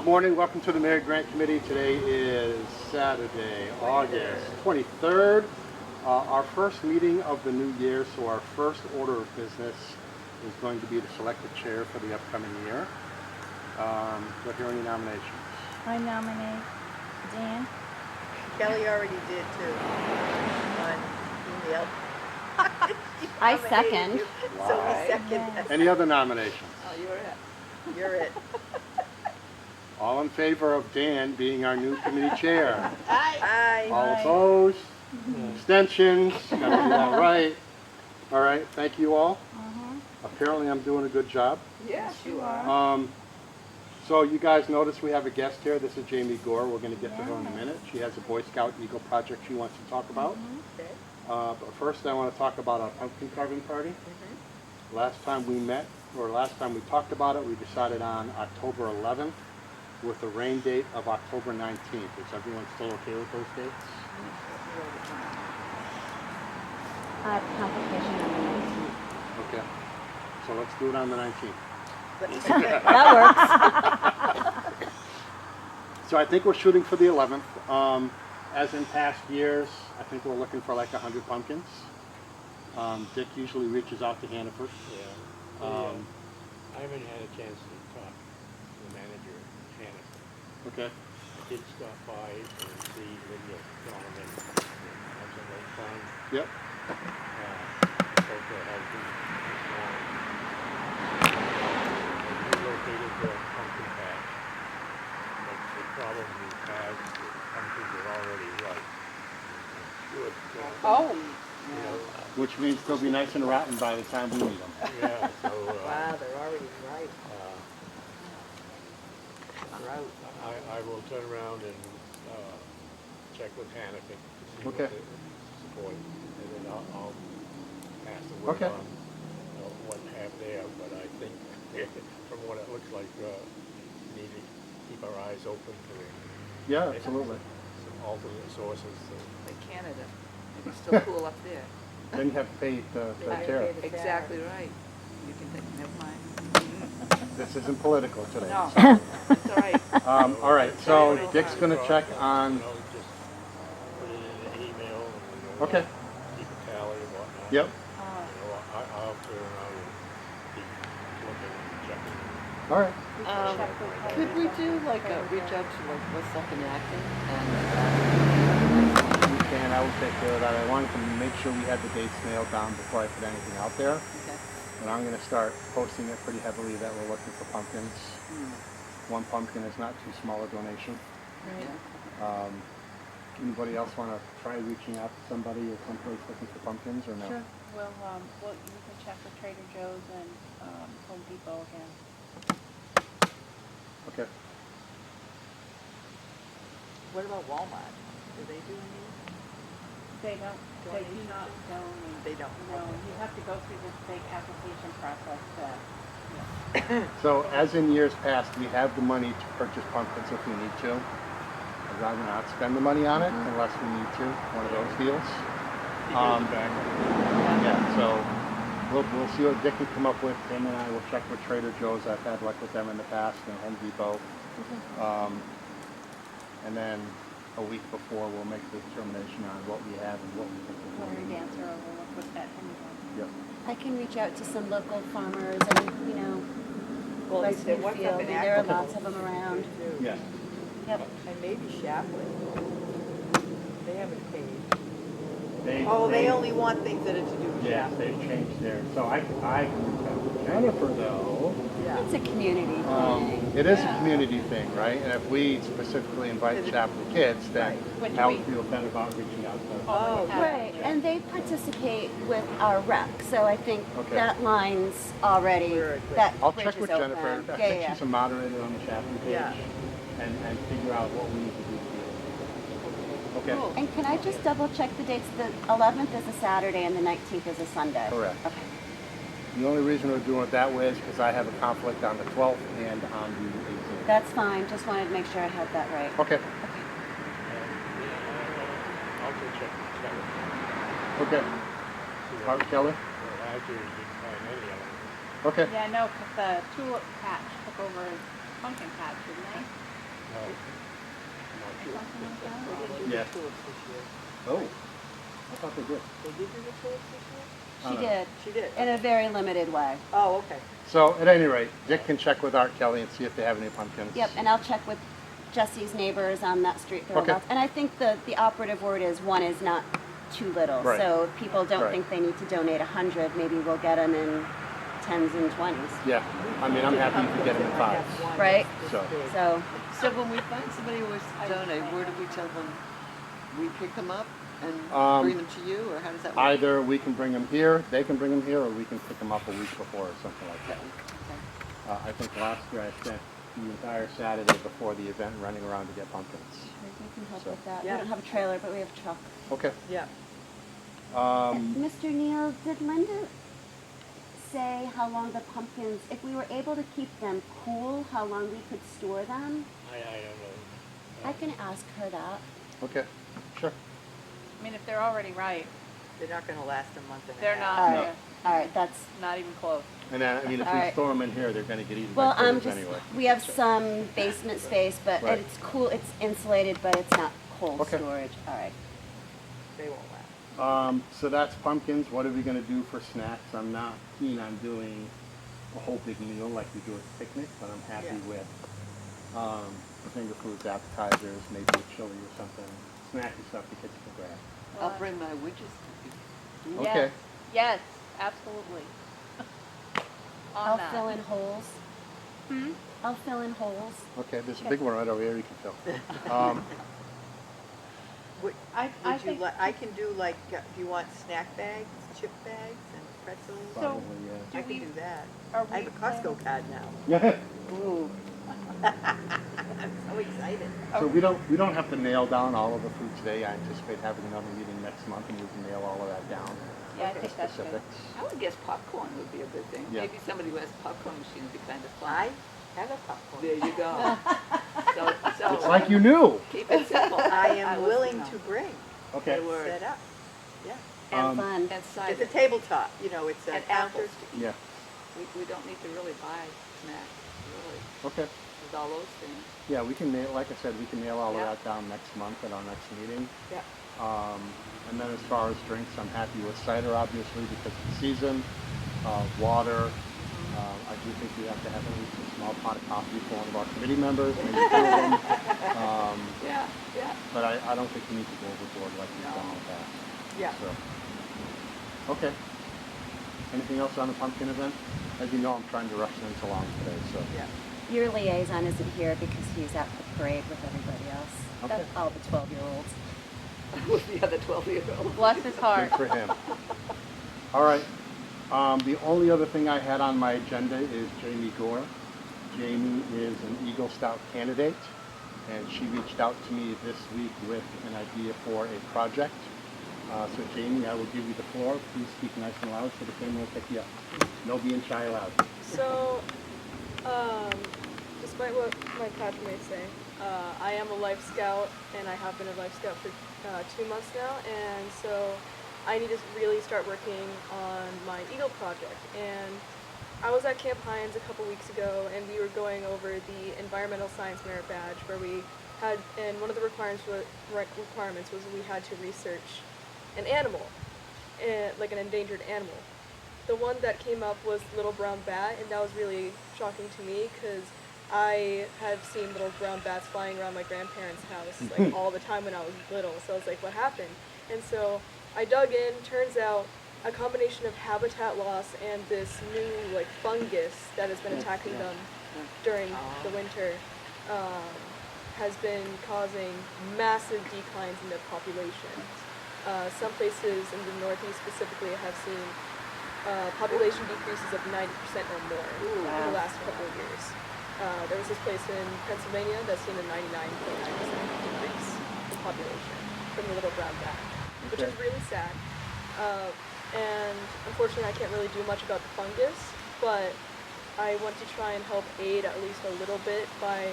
morning. Welcome to the Mayor Grant Committee. Today is Saturday, August 23rd. Our first meeting of the new year, so our first order of business is going to be to select a chair for the upcoming year. Do I hear any nominations? I nominate Dan. Kelly already did too, on email. I second. So Wow. we second Yes. that. Any other nominations? Oh, you're it. You're it. All in favor of Dan being our new committee chair? Aye. All Aye. opposed? Abstentions? Got to do that right. All right, thank you all. Apparently I'm doing a good job. Yes, you are. So you guys notice we have a guest here. This is Jamie Gore. We're going to get to her in a minute. She has a Boy Scout Eagle project she wants to talk about. Okay. But first I want to talk about our pumpkin carving party. Last time we met, or last time we talked about it, we decided on October 11th with a rain date of October 19th. Is everyone still okay with those dates? I have a complication on Okay. So let's do it on the 19th. the 19th. That works. So I think we're shooting for the 11th. As in past years, I think we're looking for like 100 pumpkins. Dick usually reaches out to Hannaford. Yeah. I haven't had a chance to talk to the manager, Hannah. Okay. I did stop by and see Lydia Donovan. Have some like fun. Yep. Spoke to her husband. We relocated the pumpkin patch. But the problem we have, the pumpkins are already ripe. Good. Oh. You know, Which means they'll be nice and rotten by the time we need them. yeah, so, Wow, they're already right. Right. I will turn around and check with Hannah to see Okay. what the support, and then I'll pass the word Okay. on what I have there. But I think from what it looks like, we need to keep our eyes open to Yeah, absolutely. some alternate sources. Like Canada. It's still cool up there. Then you have to pay the Yeah. tariff. Exactly right. You can think, never mind. This isn't political today. No, so. it's all right. All right, so Dick's going to check on. You know, just put it in an email and Okay. keep a tally and whatnot. Yep. You know, I'll turn around and keep looking and checking. All right. Could we do like a reach out to like Westlake and Acton and You can. I will take care of that. I wanted to make sure we had the dates nailed down before I put anything out there. okay. And I'm going to start posting it pretty heavily that we're looking for pumpkins. One pumpkin is not too small a donation. Yeah. Anybody else want to try reaching out to somebody or someplace looking for pumpkins or no? Sure. Well, you can check with Trader Joe's and Home Depot again. Okay. What about Walmart? Do they do any? They don't. They do not donate. They don't. No, you have to go through this big application process. So as in years past, we have the money to purchase pumpkins if we need to. I'd rather not spend the money on it unless we need to. One of those deals. Keep it in the back. Yeah. So we'll see what Dick can come up with. Him and I will check with Trader Joe's. I've had luck with them in the past, and Home Depot. And then a week before, we'll make the determination on what we have and what we think We'll we need. answer over with that anyway. Yep. I can reach out to some local farmers and, Well, West there was Smithfield. up I in mean, there are Acton. lots of them around. Yes. Yep. And maybe Shapley. They haven't paid. Oh, they only want things that are to do with Yes, Shapley. they've changed theirs. So I can reach out to Jennifer though. Yeah. It's a community thing. It is a community thing, right? And if we specifically invite Chapley kids, then Right. I would feel better about reaching out to them. Oh, Right, and they participate with our rec, so I think Okay. that line's already, Very good. that I'll bridge check is with open. Jennifer. I Yeah, think yeah. she's a moderator on the Chapley page. Yeah. And figure out what we need to do for you. Okay? Cool. And can I just double check the dates? The 11th is a Saturday and the 19th is a Sunday. Correct. Okay. The only reason we're doing it that way is because I have a conflict on the 12th and on the 18th. That's fine, just wanted to make sure I had that right. Okay. I'll go check with Kelly. Okay. Art Keller? Last year, you didn't find any of them. Okay. Yeah, no, because the tulip patch took over pumpkin patch, didn't they? something like that? They didn't do Yeah. the tulips this year. Oh, I thought they did. They did do the tulips this year? I She don't know. did, She did. in a very limited way. Oh, okay. So at any rate, Dick can check with Art Kelly and see if they have any pumpkins. Yep, and I'll check with Jesse's neighbors on that street Okay. thereabouts. And I think the operative word is one is not too little. Right. So if people don't Right. think they need to donate 100, maybe we'll get them in 10s and 20s. Yeah, I mean, I'm happy if you get them in I have fives. one Right. this So- big. So So when we find somebody who wants to donate, where do we tell them? We pick them up and bring them to you, or how does that work? Either we can bring them here, they can bring them here, or we can pick them up a week before or something like that. Okay. I think last year I spent the entire Saturday before the event running around to get pumpkins. we can help So- with that. Yeah. We don't have a trailer, but we have a truck. Okay. Yeah. Mr. Neal, did Linda say how long the pumpkins, if we were able to keep them cool, how long we could store them? I don't know. I can ask her that. Okay, sure. I mean, if they're already ripe, They're not gonna last a month and a they're half. not, All right, all right, that's, not even close. And then, I mean, if All we right. store them in here, they're gonna get eaten well, by critters just, anyway. we have some basement space, but Right. it's cool, it's insulated, but it's not cold Okay. storage. All right. They won't last. So that's pumpkins. What are we gonna do for snacks? I'm not keen on doing a whole big meal like we do at the picnic, but I'm happy Yeah. with finger foods, appetizers, maybe a chili or something. Snacky stuff the kids can grab. I'll bring my widgets to you. Okay. Yes, absolutely. On I'll that. fill in holes. Hmm? I'll fill in holes. Okay, there's a big one right over here you can fill. Would, I would you think- like, I can do like, do you want snack bags, chip bags and pretzels? Probably, I do we- can do that. Are I have we a Costco card now. yeah. Ooh, I'm so excited. So we don't have to nail down all of the food today. I anticipate having another meeting next month and we can nail all of that down. Yeah, I Okay. think that's good. Specifics. I would guess popcorn would be a good thing. Yeah. Maybe somebody who has a popcorn machine would be kind of fun. I have a popcorn. There you go. So It's like you knew. keep it simple. I was, am you willing know, to bring, Okay. They were set up. Yeah. And fun. and It's a cider tabletop, you know, it's a and counter. apples. to eat. Yeah. We don't need to really buy snacks, really, Okay. with all those things. Yeah, we can nail, like I said, we can nail all of Yeah. that down next month at our next meeting. Yeah. And then as far as drinks, I'm happy with cider, obviously, because of the season. Water. I do think we have to have at least a small pot of coffee for one of our committee members, maybe two of them. Yeah, yeah. But I don't think we need to go overboard like we've done with that. Yeah. So. Okay. Anything else on the pumpkin event? As you know, I'm trying to rush things along today, so. Yeah. Your liaison isn't here because he's at the parade with everybody else. Okay. That's all the 12-year-olds. With the other 12-year-old. Bless his heart. Good for him. All right. The only other thing I had on my agenda is Jamie Gore. Jamie is an Eagle Scout candidate, and she reached out to me this week with an idea for a project. So Jamie, I will give you the floor. Please speak nice and loud so the camera will pick you up. No being shy allowed. So, despite what my Patrick may say, I am a Life Scout, and I have been a Life Scout for 2 months now, and so I need to really start working on my Eagle project. And I was at Camp Hines a couple weeks ago, and we were going over the Environmental Science Merit Badge, where we had, and one of the requirements was we had to research an animal, like an endangered animal. The one that came up was little brown bat, and that was really shocking to me because I have seen little brown bats flying around my grandparents' house like all the time when I was little. So I was like, what happened? And so I dug in. Turns out a combination of habitat loss and this new like fungus that has been attacking them during the winter has been causing massive declines in their populations. Some places in the Northeast specifically have seen population decreases of 90% or more in the last couple of years. There was this place in Pennsylvania that's seen a 99.9% decrease in population from the little brown bat, which is really sad. And unfortunately, I can't really do much about the fungus, but I want to try and help aid at least a little bit by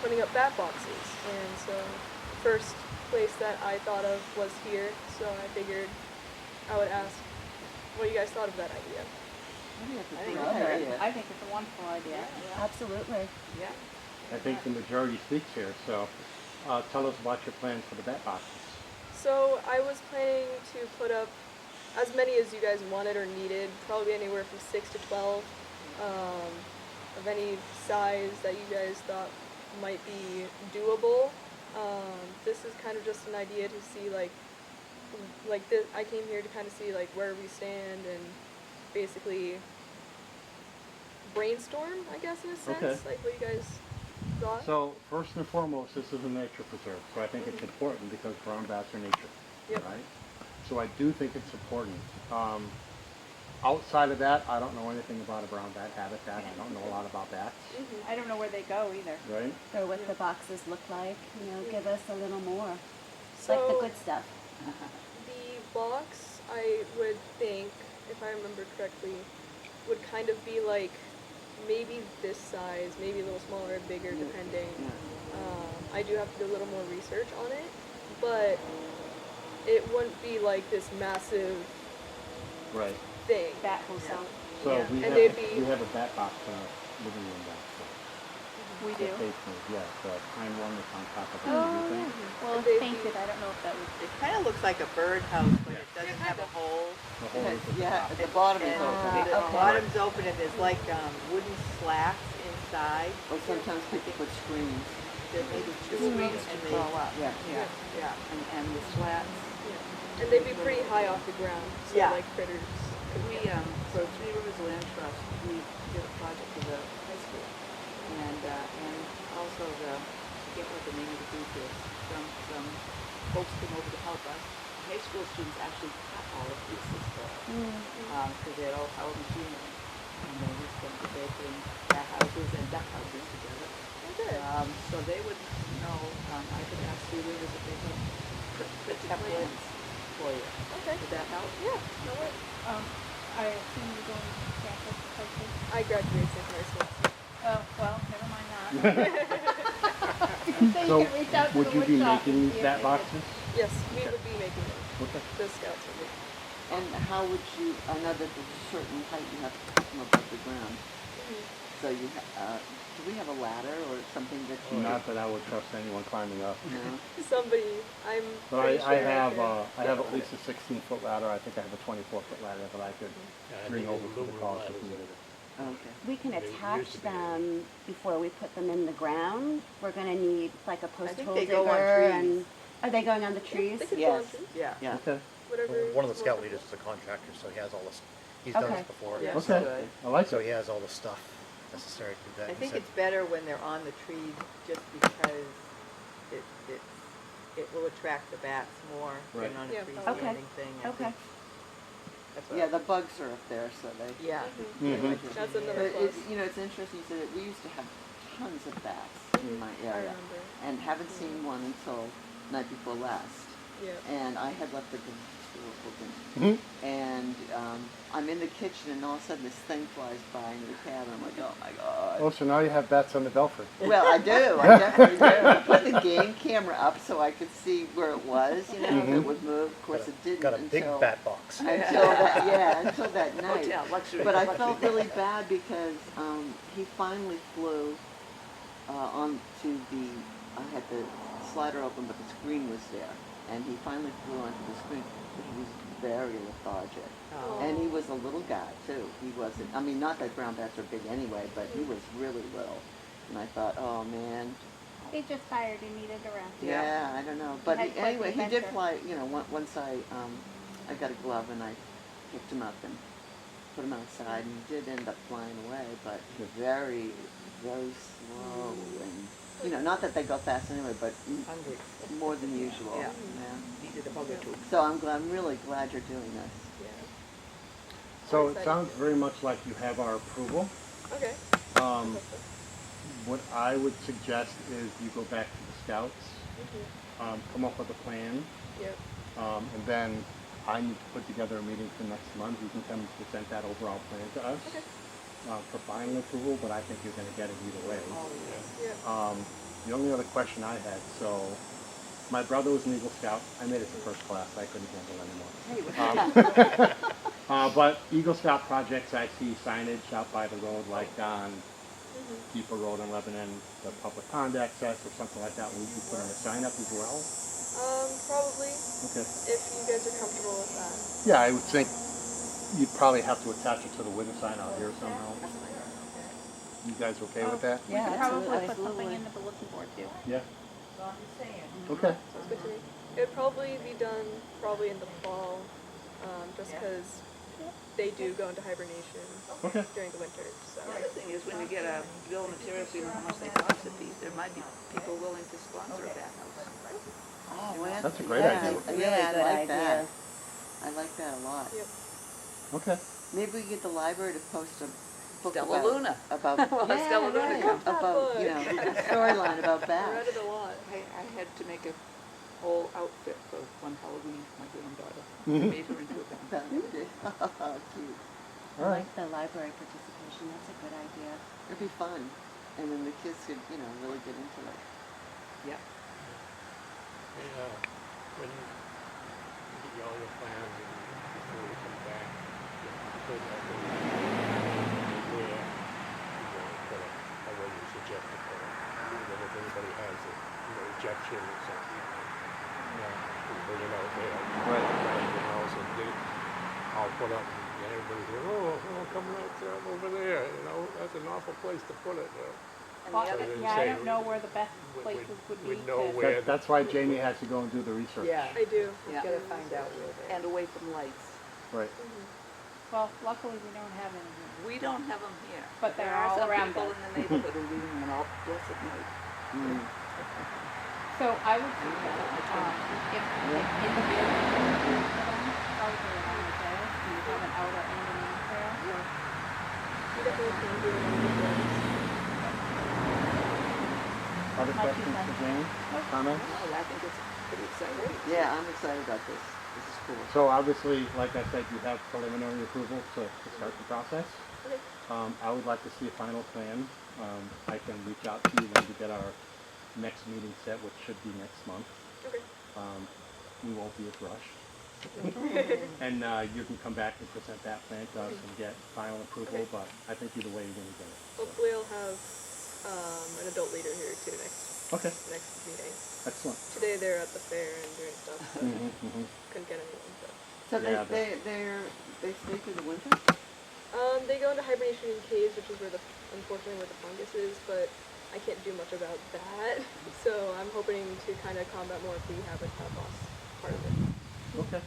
putting up bat boxes. And so the first place that I thought of was here, so I figured I would ask what you guys thought of that idea. I think it's a good idea. I think it's a wonderful idea. Absolutely. Yeah. I think the majority speaks here, so tell us about your plans for the bat boxes. So I was planning to put up as many as you guys wanted or needed, probably anywhere from 6 to 12, of any size that you guys thought might be doable. This is kind of just an idea to see I came here to kind of see like where we stand and basically brainstorm, I guess, in a sense, Okay. like what you guys thought. So first and foremost, this is a nature preserve, so I think it's important because brown bats are nature, Yep. right? So I do think it's important. Outside of that, I don't know anything about a brown bat habitat. I don't know a lot about bats, I don't know where they go either. right? Or what the boxes look like, give us a little more. So Like the good stuff. the box, I would think, if I remember correctly, would kind of be like maybe this size, maybe a little smaller or bigger, depending. I do have to do a little more research on it, but it wouldn't be like this massive Right. thing. Bat hotel. So Yeah, we and have they'd be- we have a bat box in our living room downstairs. We The do. basement, yeah, the pine one that's on top of the Oh, TV thing. well, They'd it's painted. I don't know if that would. It kind of looks like a birdhouse, but it doesn't have a hole. The whole is at the Yeah, top. at the bottom is And open. the bottom's open and there's like wooden slats inside. Or sometimes people put screens. There may be two Screens and to they- crawl up. Yeah, yeah. Yeah. And the slats. Yeah. And they'd be pretty high off the ground, so Yeah. like critters. We, for Three Rivers Land Trust, we did a project for the high school. And also I forget what the name of the group is, some folks came over to help us. High school students actually cut all of pieces for us, because they had all power machinery. And they used them to bake in bat houses and duck houses together. Good. So they would know, I could ask Three Rivers if they could put templates for you. Okay. Would that help? Yeah, no way. I assume you're going to campus hopefully. I graduated from high school. Oh, well, never mind that. So So you can reach out to would the you be wood shop making and these see if bat they boxes? Yes, we would be making them. Okay. The scouts would be. And how would you, I know that there's a certain height you have to put them above the ground. So you, do we have a ladder or something that you? Not that I would trust anyone climbing up. No? Somebody, I'm But pretty sure I have could. I have at least a 16-foot ladder. I think I have a 24-foot ladder that I could Yeah, I bring think over to the aluminum college if ladders needed. Okay. We can They used attach to be. them before we put them in the ground. We're gonna need like a post think hole they digger go on trees. and, are they going on the trees? They could go on Yes. trees, Yeah. Yeah. Okay. whatever. One of the is scout more leaders is a contractor, so he has all this, he's done Okay. this before. Yeah. Okay. Good. I like So it. he has all the stuff necessary to do that. I He think said- it's better when they're on the trees just because it will attract the bats more Right. than on Yeah, a probably. freestanding thing. I Okay. think. That's what Yeah, the bugs are up there, so they. Yeah. Mhm. That's another But plus. it's, it's interesting, you said that we used to have tons of bats in my I area. remember. And haven't seen one until night before last. Yeah. And I had left the door open. Mhm. And I'm in the kitchen and all of a sudden this thing flies by into the cabin. I'm like, oh my God. Oh, so now you have bats on the belfry. Well, I do. I definitely do. I put the game camera up so I could see where it was, if it would move. Of course, it didn't Got a big until bat box. until that night. Hotel, luxury. But I luxury. felt really bad because he finally flew onto the. I had the slider open, but the screen was there, and he finally flew onto the screen. But he was very lethargic. Oh. And he was a little guy too. He wasn't. I mean, not that brown bats are big anyway, but he was really little. And I thought, oh man. They just fired and needed a rest. Yeah, I don't know. But had quite the anyway, he did adventure. fly. Once I got a glove and I picked him up and put him outside, and he did end up flying away, but very, very slow and. Not that they go fast anyway, but Hungry. more than usual. Yeah. Needed a bug or two. So I'm really glad you're doing this. Yeah. So it sounds very much like you have our approval. Okay. What I would suggest is you go back to the scouts, come up with a plan, Yep. and then I need to put together a meeting for next month. You can come and present that overall plan to us Okay. for final approval, but I think you're going to get it either way. Yeah. The only other question I had, so my brother was an Eagle Scout. I made it to first class. I couldn't handle anymore. But Eagle Scout projects, I see signage out by the road, like on Depot Road in Lebanon, the public pond access or something like that, will you put on a sign up as well? Probably, Okay. if you guys are comfortable with that. Yeah, I would think you'd probably have to attach it to the window sign out here somehow. You guys okay with that? We could probably put absolutely. something in the bulletin board too. Yeah? So I'm just saying. Okay. Sounds good to me. It would probably be done probably in the fall, just because they do go into hibernation Okay. during the winter. So The other thing is when you get a bill of materials, you know how much they cost a piece, there might be people willing to sponsor a bathhouse. Oh, well, That's a great yeah, idea. Yeah, Really I good like that. idea. I like that a lot. Yep. Okay. Maybe we get the library to post a book Stella about, Luna. about Well, Stella Luna right, comes. about, you know, a storyline about I bats. read it a lot. I had to make a whole outfit for one Halloween for my granddaughter. Mhm. Made her into a bat. Bat. Cute. I All right. like the library participation. That's a good idea. It'd be fun, and then the kids could, you know, really get into it. Yep. When you get all your plans and before you come back, you put that in where you want to put it, or where you suggest to put it. And then if anybody has a, objection or something, you bring it out there. Right. And also I'll put up and everybody goes, oh, come right over there, that's an awful place to put it. And Well, the other, then yeah, I say don't know where the best we- places would be. we'd know to- where- That's why Jamie has to go and do the research. Yeah, I do. Yeah. gotta find out where they and away from lights. Right. Well, luckily we don't have any here. We don't have them here. But they're there are all some around people us. in the neighborhood who leave them on all blessed night. Mm. So I would suggest, if in the building, probably around the day, and you have an outlet and an in trail. You definitely can do it on the weekends. Other My two questions for cents. Jamie? Comments? Well, I think it's pretty exciting. Yeah, I'm excited about this. This is cool. So obviously, like I said, you have preliminary approval to start the process. Okay. I would like to see a final plan. I can reach out to you when we get our next meeting set, which should be next month. Okay. We won't be as rushed. And you can come back and present that plan to us and get final approval, Okay. but I think either way you're going to get it. So. Hopefully I'll have an adult leader here too next Okay, meeting. excellent. Today they're at the fair and doing stuff. So Mm-hmm. couldn't get anyone. So. So Yeah, they stay through the winter? They go into hibernation in caves, which is unfortunately where the fungus is, but I can't do much about that. So I'm hoping to kind of combat more of the habitat loss part of it. Okay.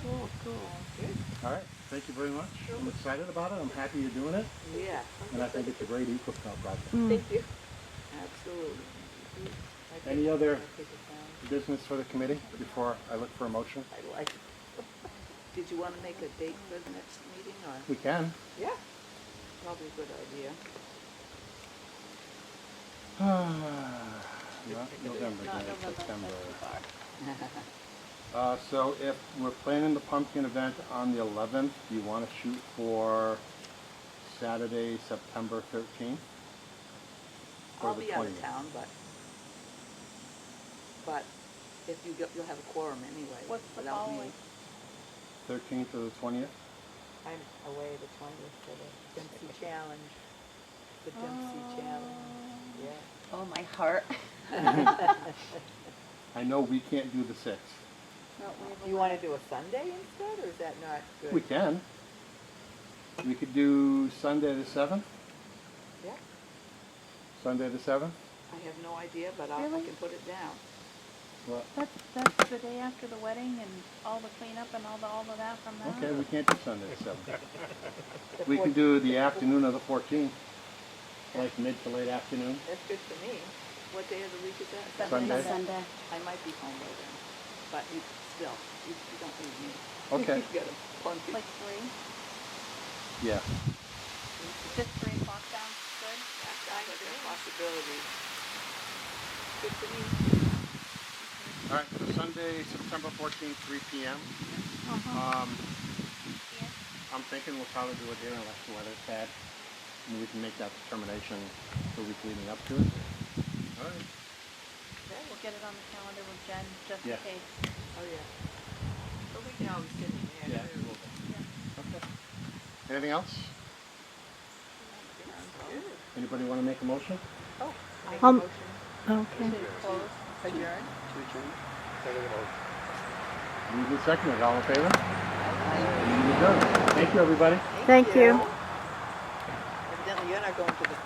Cool, cool. All right. Thank you very much. I'm excited about it. I'm happy you're doing it, Yeah, and I think it's a great eco-scout project. Thank you. absolutely. Any other business for the committee before I look for a motion? I like it. Did you want to make a date for the next meeting, or? We can. Yeah. Probably a good idea. Not November, Not then, November, September. that's too far. So if we're planning the pumpkin event on the 11th, do you want to shoot for Saturday, September 13th? Or I'll the be out of 20th? town, but if you'll have a quorum anyway. What's the without me. following? 13th or the 20th? I'm away the 20th for the Dempsey Challenge. The Dempsey Challenge, yeah. Oh, my heart. I know we can't do the 6th. No, we have a You wanna do a Sunday instead, or is that not good? We can. We could do Sunday the 7th? Yeah. Sunday the 7th? I have no idea, but I Really? can put it down. What? That's the day after the wedding and all the cleanup and all of that from that. Okay, we can't do Sunday the 7th. The We can 14th. do the afternoon of the 14th, like mid to late afternoon. That's good for me. What day of the week is that? Sunday. Sunday. I might be home by then, but still, you don't need me. Okay, You got a plenty. Like 3. yeah. Just 3 o'clock sounds good. That's a possibility. Good for me. All right, so Sunday, September 14th, 3 p.m. Uh-huh. I'm thinking we'll probably do it here unless the weather's bad. And we can make that determination the week leading up to it. All right. We'll get it on the calendar with Jen just Yeah. in case. Oh, yeah. But we can always sit in there, too. Okay. Anything else? Sounds good. Anybody want to make a motion? Make a motion Okay. to close, adjourn. Second motion. Moved and seconded, all in favor? Meeting adjourned. Thank you, everybody. Thank you. Evidently, you're not going to the